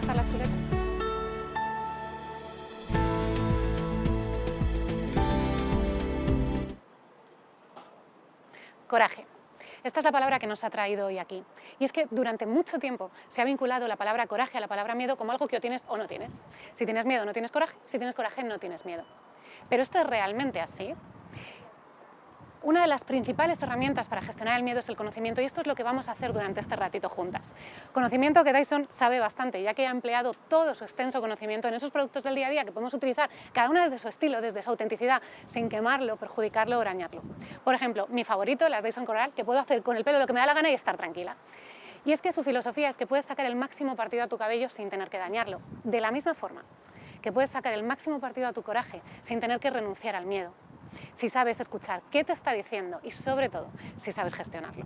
lanzar la chuleta. Coraje. Esta es la palabra que nos ha traído hoy aquí. Y es que durante mucho tiempo se ha vinculado la palabra coraje a la palabra miedo como algo que o tienes o no tienes. Si tienes miedo no tienes coraje, si tienes coraje no tienes miedo. ¿Pero esto es realmente así? Una de las principales herramientas para gestionar el miedo es el conocimiento, y esto es lo que vamos a hacer durante este ratito juntas. Conocimiento que Dyson sabe bastante, ya que ha empleado todo su extenso conocimiento en esos productos del día a día que podemos utilizar, cada uno desde su estilo, desde su autenticidad, sin quemarlo, perjudicarlo o dañarlo. Por ejemplo, mi favorito, la Dyson Coral, que puedo hacer con el pelo lo que me da la gana y estar tranquila. Y es que su filosofía es que puedes sacar el máximo partido a tu cabello sin tener que dañarlo. De la misma forma que puedes sacar el máximo partido a tu coraje sin tener que renunciar al miedo. Si sabes escuchar qué te está diciendo y, sobre todo, si sabes gestionarlo.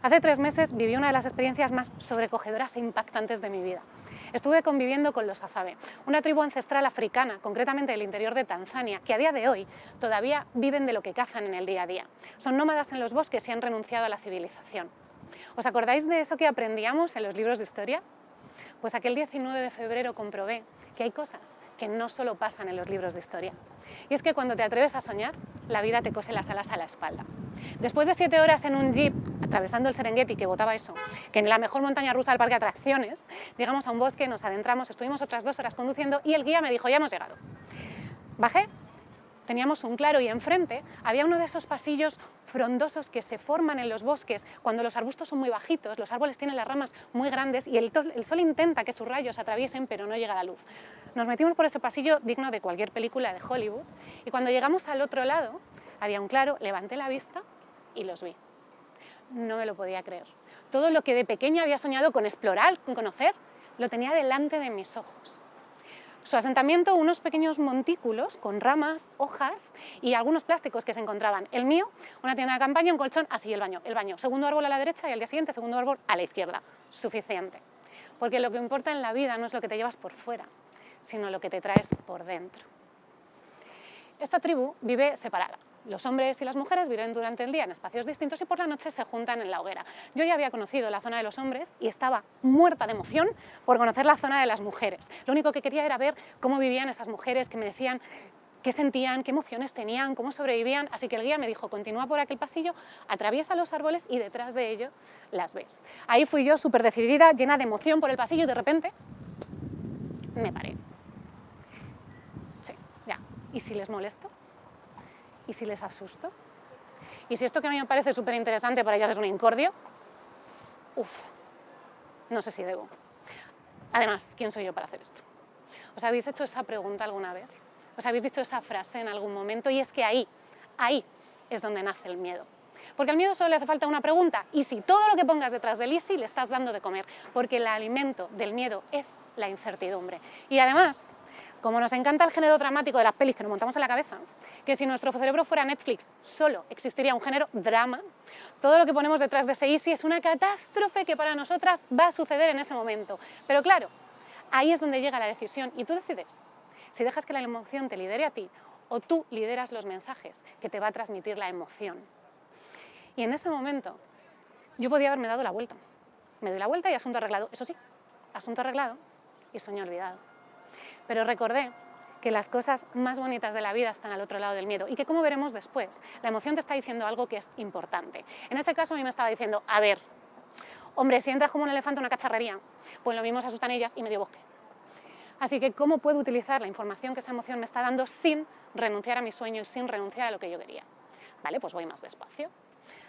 Hace 3 meses viví una de las experiencias más sobrecogedoras e impactantes de mi vida. Estuve conviviendo con los Azabe, una tribu ancestral africana, concretamente del interior de Tanzania, que a día de hoy todavía viven de lo que cazan en el día a día. Son nómadas en los bosques y han renunciado a la civilización. ¿Os acordáis de eso que aprendíamos en los libros de historia? Pues aquel 19 de febrero comprobé que hay cosas que no solo pasan en los libros de historia. Y es que cuando te atreves a soñar, la vida te cose las alas a la espalda. Después de 7 horas en un jeep, atravesando el Serengeti, que botaba eso, que en la mejor montaña rusa del parque de atracciones, llegamos a un bosque, nos adentramos, estuvimos otras 2 horas conduciendo y el guía me dijo, ya hemos llegado. Bajé. Teníamos un claro y enfrente había uno de esos pasillos frondosos que se forman en los bosques cuando los arbustos son muy bajitos, los árboles tienen las ramas muy grandes y el sol intenta que sus rayos atraviesen, pero no llega la luz. Nos metimos por ese pasillo digno de cualquier película de Hollywood y cuando llegamos al otro lado había un claro, levanté la vista y los vi. No me lo podía creer. Todo lo que de pequeña había soñado con explorar, con conocer, lo tenía delante de mis ojos. Su asentamiento, unos pequeños montículos con ramas, hojas y algunos plásticos que se encontraban. El mío, una tienda de campaña, un colchón, así el baño. Segundo árbol a la derecha y al día siguiente segundo árbol a la izquierda. Suficiente. Porque lo que importa en la vida no es lo que te llevas por fuera, sino lo que te traes por dentro. Esta tribu vive separada. Los hombres y las mujeres viven durante el día en espacios distintos y por la noche se juntan en la hoguera. Yo ya había conocido la zona de los hombres y estaba muerta de emoción por conocer la zona de las mujeres. Lo único que quería era ver cómo vivían esas mujeres, que me decían qué sentían, qué emociones tenían, cómo sobrevivían. Así que el guía me dijo, continúa por aquel pasillo, atraviesa los árboles y detrás de ello las ves. Ahí fui yo súper decidida, llena de emoción por el pasillo y de repente me paré. Sí, ya. ¿Y si les molesto? ¿Y si les asusto? ¿Y si esto que a mí me parece súper interesante para ellas es un incordio? No sé si debo. Además, ¿quién soy yo para hacer esto? ¿Os habéis hecho esa pregunta alguna vez? ¿Os habéis dicho esa frase en algún momento? Y es que ahí es donde nace el miedo. Porque al miedo solo le hace falta una pregunta. Y si todo lo que pongas detrás del easy le estás dando de comer. Porque el alimento del miedo es la incertidumbre. Y además, como nos encanta el género dramático de las pelis que nos montamos en la cabeza, que si nuestro cerebro fuera Netflix solo existiría un género drama, todo lo que ponemos detrás de ese easy es una catástrofe que para nosotras va a suceder en ese momento. Pero claro, ahí es donde llega la decisión y tú decides si dejas que la emoción te lidere a ti o tú lideras los mensajes que te va a transmitir la emoción. Y en ese momento yo podía haberme dado la vuelta. Me doy la vuelta y asunto arreglado. Eso sí, asunto arreglado y sueño olvidado. Pero recordé que las cosas más bonitas de la vida están al otro lado del miedo y que, como veremos después, la emoción te está diciendo algo que es importante. En ese caso a mí me estaba diciendo, a ver, hombre, si entras como un elefante a una cacharrería, pues lo mismo se asustan ellas y medio bosque. Así que, ¿cómo puedo utilizar la información que esa emoción me está dando sin renunciar a mi sueño y sin renunciar a lo que yo quería? Vale, pues voy más despacio.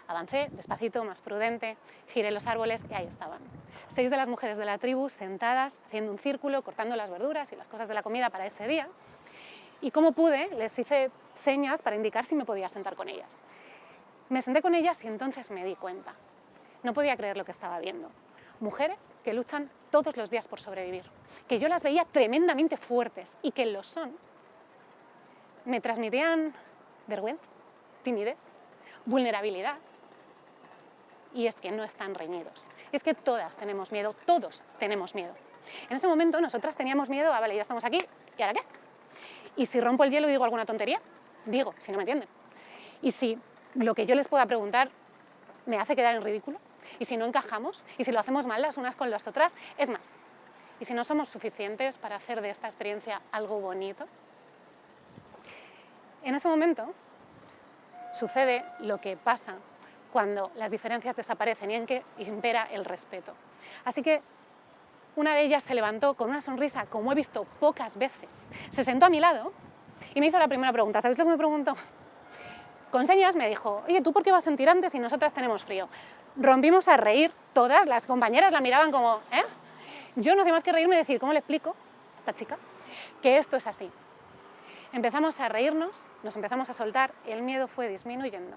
Avancé despacito, más prudente, giré los árboles y ahí estaban. 6 de las mujeres de la tribu sentadas, haciendo un círculo, cortando las verduras y las cosas de la comida para ese día. Y como pude, les hice señas para indicar si me podía sentar con ellas. Me senté con ellas y entonces me di cuenta. No podía creer lo que estaba viendo. Mujeres que luchan todos los días por sobrevivir, que yo las veía tremendamente fuertes y que lo son. Me transmitían vergüenza, timidez, vulnerabilidad. Y es que no están reñidos. Es que todas tenemos miedo, todos tenemos miedo. En ese momento nosotras teníamos miedo a, vale, ya estamos aquí, ¿y ahora qué? ¿Y si rompo el hielo y digo alguna tontería? Digo, si no me entienden. ¿Y si lo que yo les pueda preguntar me hace quedar en ridículo? ¿Y si no encajamos? ¿Y si lo hacemos mal las unas con las otras? Es más, ¿Y si no somos suficientes para hacer de esta experiencia algo bonito? En ese momento sucede lo que pasa cuando las diferencias desaparecen y en que impera el respeto. Así que una de ellas se levantó con una sonrisa, como he visto pocas veces, se sentó a mi lado y me hizo la primera pregunta. ¿Sabéis lo que me preguntó? Con señas me dijo, oye, ¿tú por qué vas en tirantes si nosotras tenemos frío? Rompimos a reír todas, las compañeras la miraban como, ¿eh? Yo no hacía más que reírme y decir, ¿cómo le explico a esta chica que esto es así? Empezamos a reírnos, nos empezamos a soltar, el miedo fue disminuyendo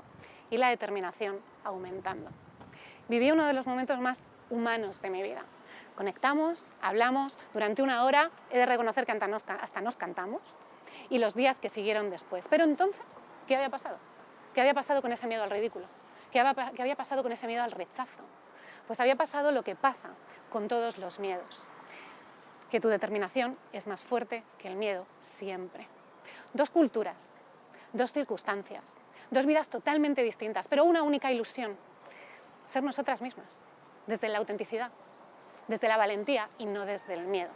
y la determinación aumentando. Viví uno de los momentos más humanos de mi vida. Conectamos, hablamos, durante una hora he de reconocer que hasta nos cantamos y los días que siguieron después. Pero entonces, ¿qué había pasado? ¿Qué había pasado con ese miedo al ridículo? ¿Qué había pasado con ese miedo al rechazo? Pues había pasado lo que pasa con todos los miedos, que tu determinación es más fuerte que el miedo siempre. Dos culturas, dos circunstancias, dos vidas totalmente distintas, pero una única ilusión, ser nosotras mismas, desde la autenticidad, desde la valentía y no desde el miedo.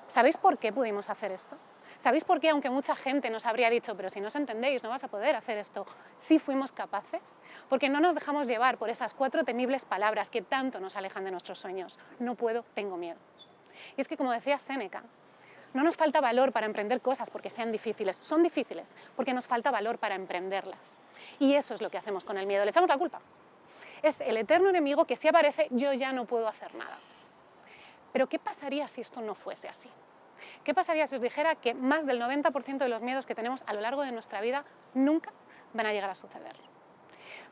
¿Sabéis por qué pudimos hacer esto? ¿Sabéis por qué, aunque mucha gente nos habría dicho, pero si no os entendéis, no vas a poder hacer esto, sí fuimos capaces? Porque no nos dejamos llevar por esas 4 temibles palabras que tanto nos alejan de nuestros sueños. No puedo, tengo miedo. Y es que, como decía Séneca, no nos falta valor para emprender cosas porque sean difíciles. Son difíciles porque nos falta valor para emprenderlas. Y eso es lo que hacemos con el miedo. Le echamos la culpa. Es el eterno enemigo que si aparece, yo ya no puedo hacer nada. Pero ¿qué pasaría si esto no fuese así? ¿Qué pasaría si os dijera que más del 90% de los miedos que tenemos a lo largo de nuestra vida nunca van a llegar a suceder?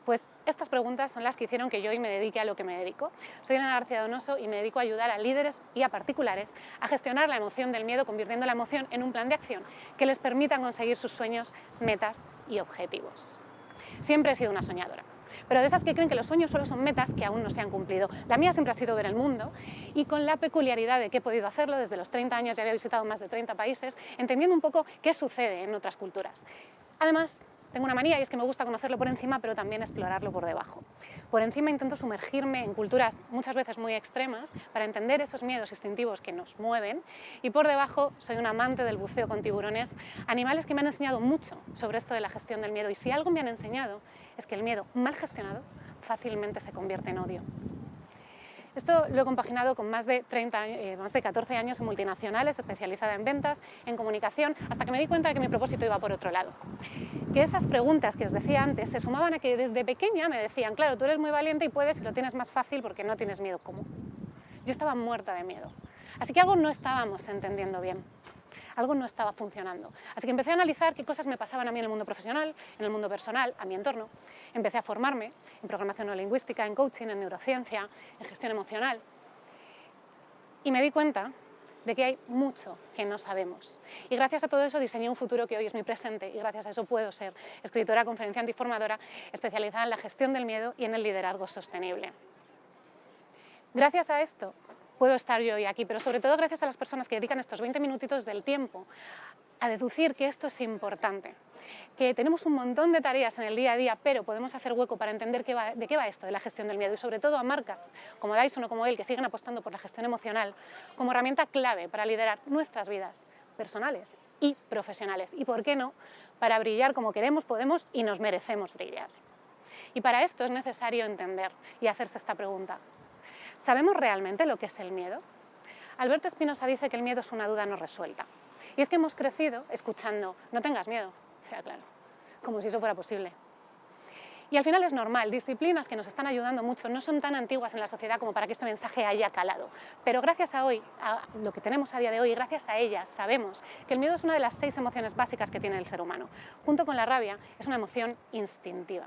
Pues estas preguntas son las que hicieron que yo hoy me dedique a lo que me dedico. Soy Elena García Donoso y me dedico a ayudar a líderes y a particulares a gestionar la emoción del miedo, convirtiendo la emoción en un plan de acción que les permita conseguir sus sueños, metas y objetivos. Siempre he sido una soñadora, pero de esas que creen que los sueños solo son metas que aún no se han cumplido. La mía siempre ha sido ver el mundo y con la peculiaridad de que he podido hacerlo desde los 30 años, ya había visitado más de 30 países, entendiendo un poco qué sucede en otras culturas. Además, tengo una manía y es que me gusta conocerlo por encima, pero también explorarlo por debajo. Por encima intento sumergirme en culturas muchas veces muy extremas para entender esos miedos instintivos que nos mueven y por debajo soy un amante del buceo con tiburones, animales que me han enseñado mucho sobre esto de la gestión del miedo y si algo me han enseñado es que el miedo mal gestionado fácilmente se convierte en odio. Esto lo he compaginado con más de 14 años en multinacionales, especializada en ventas, en comunicación, hasta que me di cuenta de que mi propósito iba por otro lado. Que esas preguntas que os decía antes se sumaban a que desde pequeña me decían, claro, tú eres muy valiente y puedes y lo tienes más fácil porque no tienes miedo. ¿Cómo? Yo estaba muerta de miedo. Así que algo no estábamos entendiendo bien. Algo no estaba funcionando. Así que empecé a analizar qué cosas me pasaban a mí en el mundo profesional, en el mundo personal, a mi entorno. Empecé a formarme en programación neurolingüística, en coaching, en neurociencia, en gestión emocional. Y me di cuenta de que hay mucho que no sabemos. Y gracias a todo eso diseñé un futuro que hoy es mi presente y gracias a eso puedo ser escritora, conferenciante y formadora especializada en la gestión del miedo y en el liderazgo sostenible. Gracias a esto puedo estar yo hoy aquí, pero sobre todo gracias a las personas que dedican estos 20 minutitos del tiempo a deducir que esto es importante, que tenemos un montón de tareas en el día a día, pero podemos hacer hueco para entender de qué va esto de la gestión del miedo y sobre todo a marcas como Dyson o como él que siguen apostando por la gestión emocional como herramienta clave para liderar nuestras vidas personales y profesionales y, ¿por qué no?, para brillar como queremos, podemos y nos merecemos brillar. Y para esto es necesario entender y hacerse esta pregunta. ¿Sabemos realmente lo que es el miedo? Alberto Espinosa dice que el miedo es una duda no resuelta. Y es que hemos crecido escuchando, no tengas miedo, claro, como si eso fuera posible. Y al final es normal, disciplinas que nos están ayudando mucho no son tan antiguas en la sociedad como para que este mensaje haya calado. Pero gracias a hoy, a lo que tenemos a día de hoy, gracias a ellas sabemos que el miedo es una de las 6 emociones básicas que tiene el ser humano. Junto con la rabia es una emoción instintiva.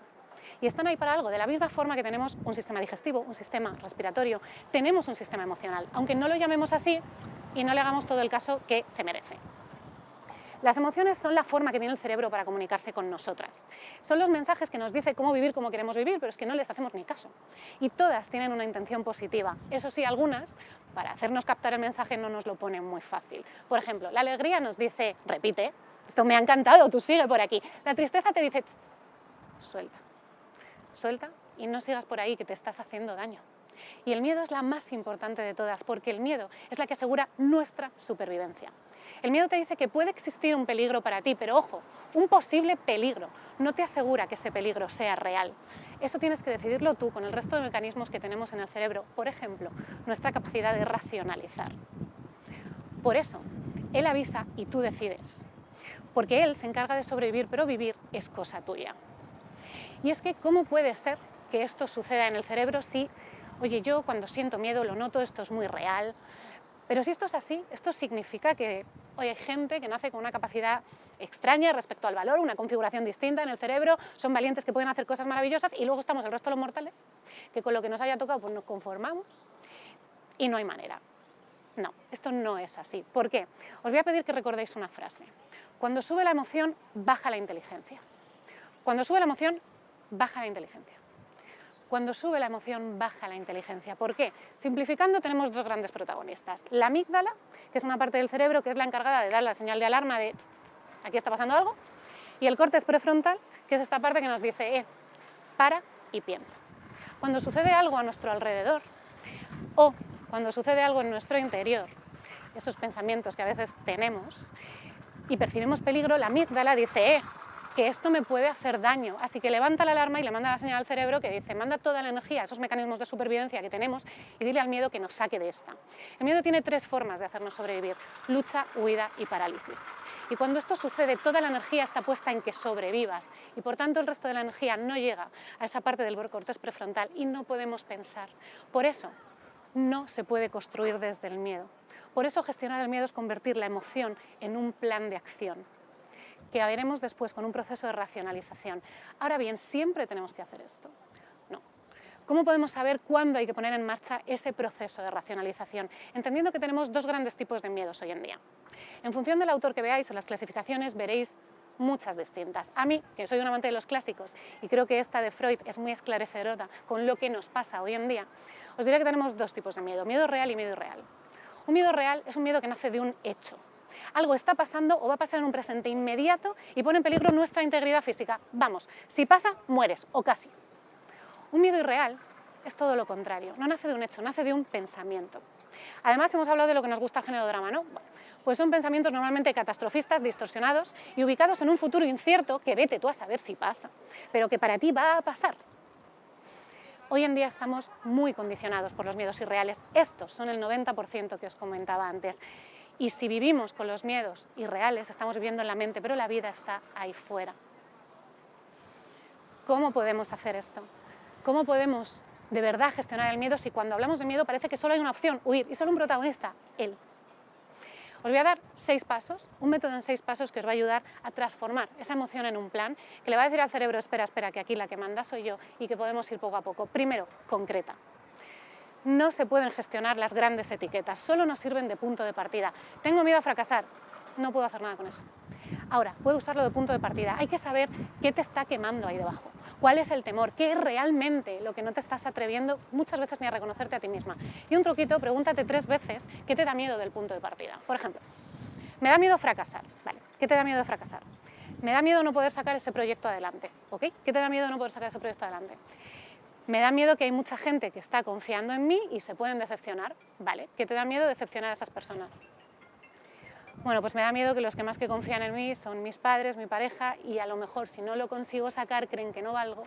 Y están ahí para algo, de la misma forma que tenemos un sistema digestivo, un sistema respiratorio, tenemos un sistema emocional, aunque no lo llamemos así y no le hagamos todo el caso que se merece. Las emociones son la forma que tiene el cerebro para comunicarse con nosotras. Son los mensajes que nos dice cómo vivir como queremos vivir, pero es que no les hacemos ni caso. Y todas tienen una intención positiva. Eso sí, algunas, para hacernos captar el mensaje, no nos lo ponen muy fácil. Por ejemplo, la alegría nos dice, repite, esto me ha encantado, tú sigue por aquí. La tristeza te dice, suelta. Suelta y no sigas por ahí que te estás haciendo daño. Y el miedo es la más importante de todas, porque el miedo es la que asegura nuestra supervivencia. El miedo te dice que puede existir un peligro para ti, pero ojo, un posible peligro no te asegura que ese peligro sea real. Eso tienes que decidirlo tú con el resto de mecanismos que tenemos en el cerebro, por ejemplo, nuestra capacidad de racionalizar. Por eso, él avisa y tú decides, porque él se encarga de sobrevivir, pero vivir es cosa tuya. Y es que, ¿cómo puede ser que esto suceda en el cerebro si, oye, yo cuando siento miedo lo noto, esto es muy real? Pero si esto es así, esto significa que hoy hay gente que nace con una capacidad extraña respecto al valor, una configuración distinta en el cerebro, son valientes que pueden hacer cosas maravillosas y luego estamos el resto de los mortales, que con lo que nos haya tocado pues nos conformamos y no hay manera. No, esto no es así. ¿Por qué? Os voy a pedir que recordéis una frase. Cuando sube la emoción, baja la inteligencia. Cuando sube la emoción, baja la inteligencia. Cuando sube la emoción, baja la inteligencia. ¿Por qué? Simplificando, tenemos dos grandes protagonistas. La amígdala, que es una parte del cerebro que es la encargada de dar la señal de alarma de aquí está pasando algo, y el córtex prefrontal, que es esta parte que nos dice para y piensa. Cuando sucede algo a nuestro alrededor o cuando sucede algo en nuestro interior, esos pensamientos que a veces tenemos y percibimos peligro, la amígdala dice que esto me puede hacer daño, así que levanta la alarma y le manda la señal al cerebro que dice, manda toda la energía, esos mecanismos de supervivencia que tenemos y dile al miedo que nos saque de esta. El miedo tiene tres formas de hacernos sobrevivir, lucha, huida y parálisis. Y cuando esto sucede, toda la energía está puesta en que sobrevivas y por tanto el resto de la energía no llega a esa parte del córtex prefrontal y no podemos pensar. Por eso no se puede construir desde el miedo. Por eso gestionar el miedo es convertir la emoción en un plan de acción, que veremos después con un proceso de racionalización. Ahora bien, ¿siempre tenemos que hacer esto? No. ¿Cómo podemos saber cuándo hay que poner en marcha ese proceso de racionalización? Entendiendo que tenemos dos grandes tipos de miedos hoy en día. En función del autor que veáis o las clasificaciones veréis muchas distintas. A mí, que soy un amante de los clásicos y creo que esta de Freud es muy esclarecedora con lo que nos pasa hoy en día, os diré que tenemos dos tipos de miedo, miedo real y miedo irreal. Un miedo real es un miedo que nace de un hecho. Algo está pasando o va a pasar en un presente inmediato y pone en peligro nuestra integridad física. Vamos, si pasa, mueres, o casi. Un miedo irreal es todo lo contrario, no nace de un hecho, nace de un pensamiento. Además, hemos hablado de lo que nos gusta el género drama, ¿no? Bueno, pues son pensamientos normalmente catastrofistas, distorsionados y ubicados en un futuro incierto que vete tú a saber si pasa, pero que para ti va a pasar. Hoy en día estamos muy condicionados por los miedos irreales. Estos son el 90% que os comentaba antes. Y si vivimos con los miedos irreales, estamos viviendo en la mente, pero la vida está ahí fuera. ¿Cómo podemos hacer esto? ¿Cómo podemos de verdad gestionar el miedo si cuando hablamos de miedo parece que solo hay una opción, huir, y solo un protagonista, él? Os voy a dar 6 pasos, un método en 6 pasos que os va a ayudar a transformar esa emoción en un plan, que le va a decir al cerebro, espera, espera, que aquí la que manda soy yo y que podemos ir poco a poco. Primero, concreta. No se pueden gestionar las grandes etiquetas, solo nos sirven de punto de partida. Tengo miedo a fracasar, no puedo hacer nada con eso. Ahora, puedo usarlo de punto de partida. Hay que saber qué te está quemando ahí debajo, cuál es el temor, qué es realmente lo que no te estás atreviendo muchas veces ni a reconocerte a ti misma. Y un truquito, pregúntate 3 veces qué te da miedo del punto de partida. Por ejemplo, me da miedo fracasar. Vale, ¿qué te da miedo de fracasar? Me da miedo no poder sacar ese proyecto adelante. ¿Ok? ¿Qué te da miedo de no poder sacar ese proyecto adelante? Me da miedo que hay mucha gente que está confiando en mí y se pueden decepcionar. Vale, ¿qué te da miedo decepcionar a esas personas? Bueno, pues me da miedo que los que más que confían en mí son mis padres, mi pareja, y a lo mejor si no lo consigo sacar creen que no valgo,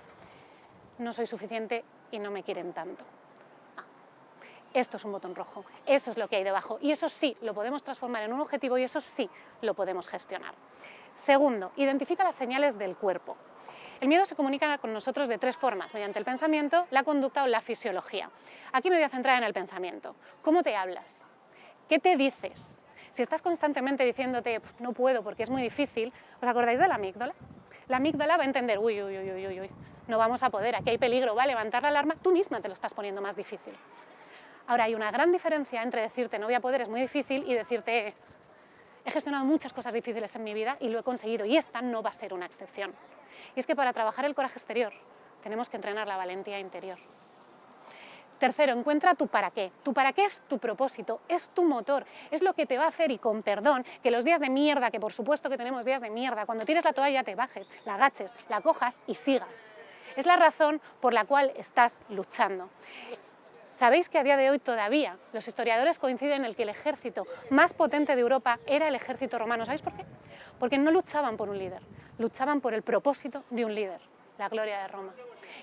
no soy suficiente y no me quieren tanto. Esto es un botón rojo, eso es lo que hay debajo y eso sí lo podemos transformar en un objetivo y eso sí lo podemos gestionar. Segundo, identifica las señales del cuerpo. El miedo se comunica con nosotros de 3 formas, mediante el pensamiento, la conducta o la fisiología. Aquí me voy a centrar en el pensamiento. ¿Cómo te hablas? ¿Qué te dices? Si estás constantemente diciéndote, no puedo porque es muy difícil, ¿os acordáis de la amígdala? La amígdala va a entender, uy, no vamos a poder, aquí hay peligro, va a levantar la alarma, tú misma te lo estás poniendo más difícil. Ahora, hay una gran diferencia entre decirte no voy a poder, es muy difícil, y decirte he gestionado muchas cosas difíciles en mi vida y lo he conseguido, y esta no va a ser una excepción. Y es que para trabajar el coraje exterior tenemos que entrenar la valentía interior. Tercero, encuentra tu para qué. Tu para qué es tu propósito, es tu motor, es lo que te va a hacer, y con perdón, que los días de mierda, que por supuesto que tenemos días de mierda, cuando tires la toalla te bajes, la agaches, la cojas y sigas. Es la razón por la cual estás luchando. ¿Sabéis que a día de hoy todavía los historiadores coinciden en el que el ejército más potente de Europa era el ejército romano? ¿Sabéis por qué? Porque no luchaban por un líder, luchaban por el propósito de un líder, la gloria de Roma.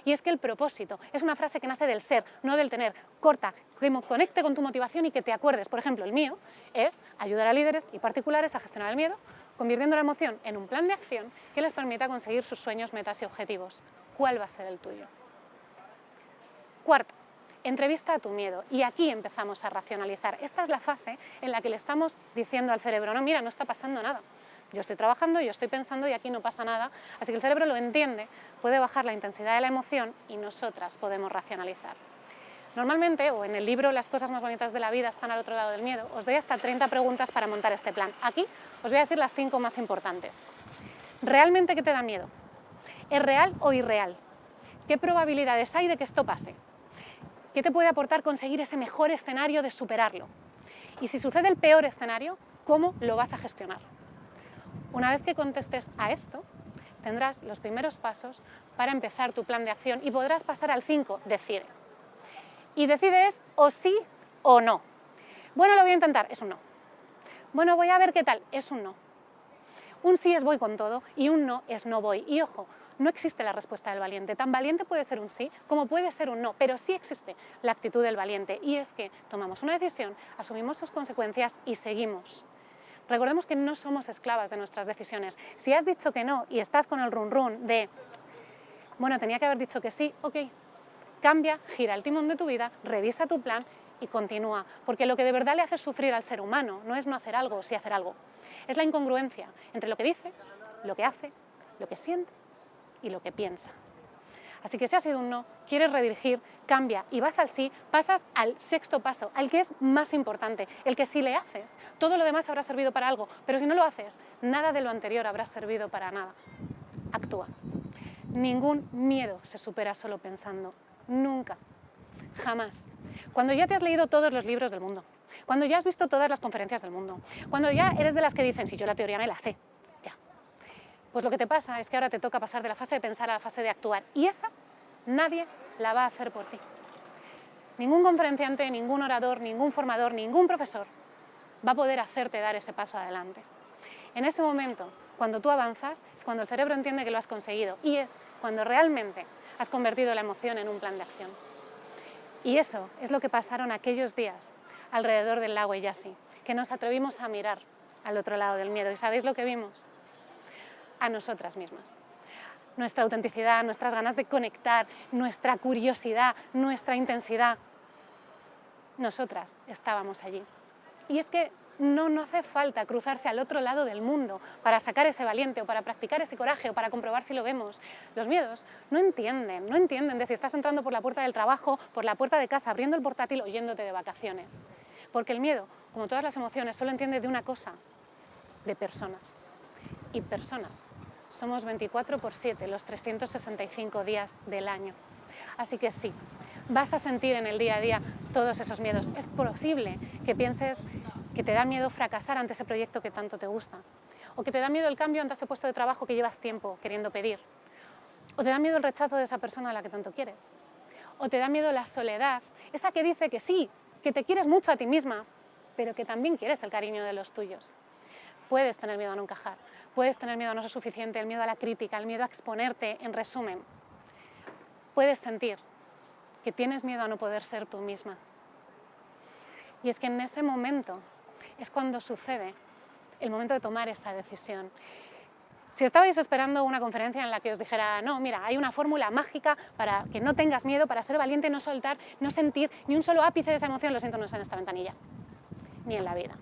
Y es que el propósito es una frase que nace del ser, no del tener, corta, que conecte con tu motivación y que te acuerdes. Por ejemplo, el mío es ayudar a líderes y particulares a gestionar el miedo, convirtiendo la emoción en un plan de acción que les permita conseguir sus sueños, metas y objetivos. ¿Cuál va a ser el tuyo? Cuarto, entrevista a tu miedo. Y aquí empezamos a racionalizar. Esta es la fase en la que le estamos diciendo al cerebro, no, mira, no está pasando nada. Yo estoy trabajando, yo estoy pensando y aquí no pasa nada. Así que el cerebro lo entiende, puede bajar la intensidad de la emoción y nosotras podemos racionalizar. Normalmente, o en el libro Las cosas más bonitas de la vida están al otro lado del miedo, os doy hasta 30 preguntas para montar este plan. Aquí os voy a decir las 5 más importantes. ¿Realmente qué te da miedo? ¿Es real o irreal? ¿Qué probabilidades hay de que esto pase? ¿Qué te puede aportar conseguir ese mejor escenario de superarlo? Y si sucede el peor escenario, ¿cómo lo vas a gestionar? Una vez que contestes a esto, tendrás los primeros pasos para empezar tu plan de acción y podrás pasar al 5, decide. Y decides o sí o no. Bueno, lo voy a intentar, es un no. Bueno, voy a ver qué tal, es un no. Un sí es voy con todo y un no es no voy. Y ojo, no existe la respuesta del valiente. Tan valiente puede ser un sí como puede ser un no, pero sí existe la actitud del valiente y es que tomamos una decisión, asumimos sus consecuencias y seguimos. Recordemos que no somos esclavas de nuestras decisiones. Si has dicho que no y estás con el run run de, bueno, tenía que haber dicho que sí, ok, cambia, gira el timón de tu vida, revisa tu plan y continúa. Porque lo que de verdad le hace sufrir al ser humano no es no hacer algo o sí hacer algo. Es la incongruencia entre lo que dice, lo que hace, lo que siente y lo que piensa. Así que si ha sido un no, quieres redirigir, cambia y vas al sí, pasas al 6.º paso, al que es más importante, el que si le haces, todo lo demás habrá servido para algo, pero si no lo haces, nada de lo anterior habrá servido para nada. Actúa. Ningún miedo se supera solo pensando. Nunca. Jamás. Cuando ya te has leído todos los libros del mundo, cuando ya has visto todas las conferencias del mundo, cuando ya eres de las que dicen, si yo la teoría me la sé, ya. Pues lo que te pasa es que ahora te toca pasar de la fase de pensar a la fase de actuar. Y esa nadie la va a hacer por ti. Ningún conferenciante, ningún orador, ningún formador, ningún profesor va a poder hacerte dar ese paso adelante. En ese momento, cuando tú avanzas, es cuando el cerebro entiende que lo has conseguido y es cuando realmente has convertido la emoción en un plan de acción. Y eso es lo que pasaron aquellos días alrededor del lago Eyasi, que nos atrevimos a mirar al otro lado del miedo. ¿Y sabéis lo que vimos? A nosotras mismas. Nuestra autenticidad, nuestras ganas de conectar, nuestra curiosidad, nuestra intensidad. Nosotras estábamos allí. Y es que no hace falta cruzarse al otro lado del mundo para sacar ese valiente o para practicar ese coraje o para comprobar si lo vemos. Los miedos no entienden de si estás entrando por la puerta del trabajo, por la puerta de casa, abriendo el portátil o yéndote de vacaciones. Porque el miedo, como todas las emociones, solo entiende de una cosa, de personas. Y personas somos 24/7, los 365 días del año. Así que sí, vas a sentir en el día a día todos esos miedos. Es posible que pienses que te da miedo fracasar ante ese proyecto que tanto te gusta, o que te da miedo el cambio ante ese puesto de trabajo que llevas tiempo queriendo pedir, o te da miedo el rechazo de esa persona a la que tanto quieres, o te da miedo la soledad, esa que dice que sí, que te quieres mucho a ti misma, pero que también quieres el cariño de los tuyos. Puedes tener miedo a no encajar, puedes tener miedo a no ser suficiente, el miedo a la crítica, el miedo a exponerte, en resumen. Puedes sentir que tienes miedo a no poder ser tú misma. Y es que en ese momento es cuando sucede el momento de tomar esa decisión. Si estabais esperando una conferencia en la que os dijera, no, mira, hay una fórmula mágica para que no tengas miedo, para ser valiente, no soltar, no sentir ni un solo ápice de esa emoción, lo siento, no está en esta ventanilla, ni en la vida.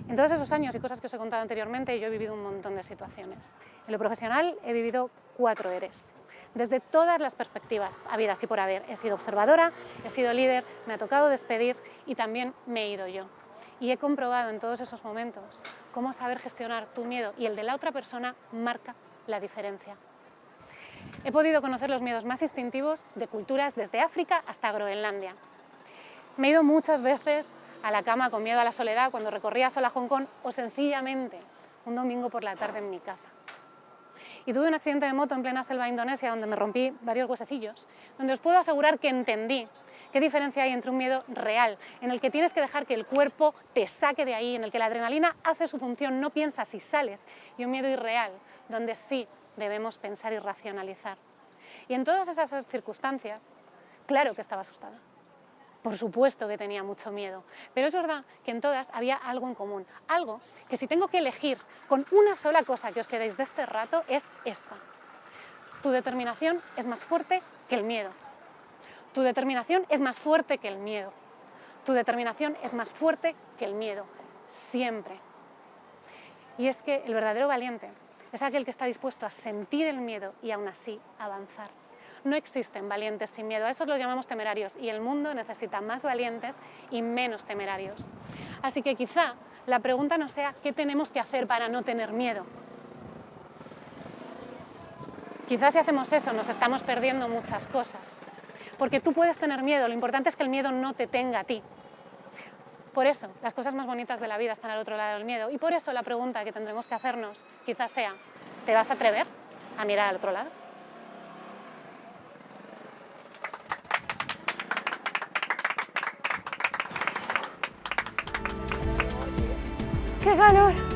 En todos esos años y cosas que os he contado anteriormente, yo he vivido un montón de situaciones. En lo profesional he vivido 4 EREs. Desde todas las perspectivas, habidas y por haber. He sido observadora, he sido líder, me ha tocado despedir y también me he ido yo. Y he comprobado en todos esos momentos cómo saber gestionar tu miedo y el de la otra persona marca la diferencia. He podido conocer los miedos más instintivos de culturas desde África hasta Groenlandia. Me he ido muchas veces a la cama con miedo a la soledad cuando recorría sola Hong Kong o sencillamente un domingo por la tarde en mi casa. Y tuve un accidente de moto en plena selva indonesia donde me rompí varios huesecillos, donde os puedo asegurar que entendí ¿Qué diferencia hay entre un miedo real, en el que tienes que dejar que el cuerpo te saque de ahí, en el que la adrenalina hace su función, no piensas y sales, y un miedo irreal, donde sí debemos pensar y racionalizar? Y en todas esas circunstancias, claro que estaba asustada. Por supuesto que tenía mucho miedo, pero es verdad que en todas había algo en común, algo que si tengo que elegir con una sola cosa que os quedéis de este rato es esta. Tu determinación es más fuerte que el miedo. Tu determinación es más fuerte que el miedo. Tu determinación es más fuerte que el miedo, siempre. Y es que el verdadero valiente es aquel que está dispuesto a sentir el miedo y aún así avanzar. No existen valientes sin miedo, a esos los llamamos temerarios, y el mundo necesita más valientes y menos temerarios. Así que quizá la pregunta no sea ¿qué tenemos que hacer para no tener miedo? Quizás si hacemos eso nos estamos perdiendo muchas cosas. Porque tú puedes tener miedo, lo importante es que el miedo no te tenga a ti. Por eso, las cosas más bonitas de la vida están al otro lado del miedo. Y por eso la pregunta que tendremos que hacernos quizás sea, ¿te vas a atrever a mirar al otro lado? ¡Qué calor!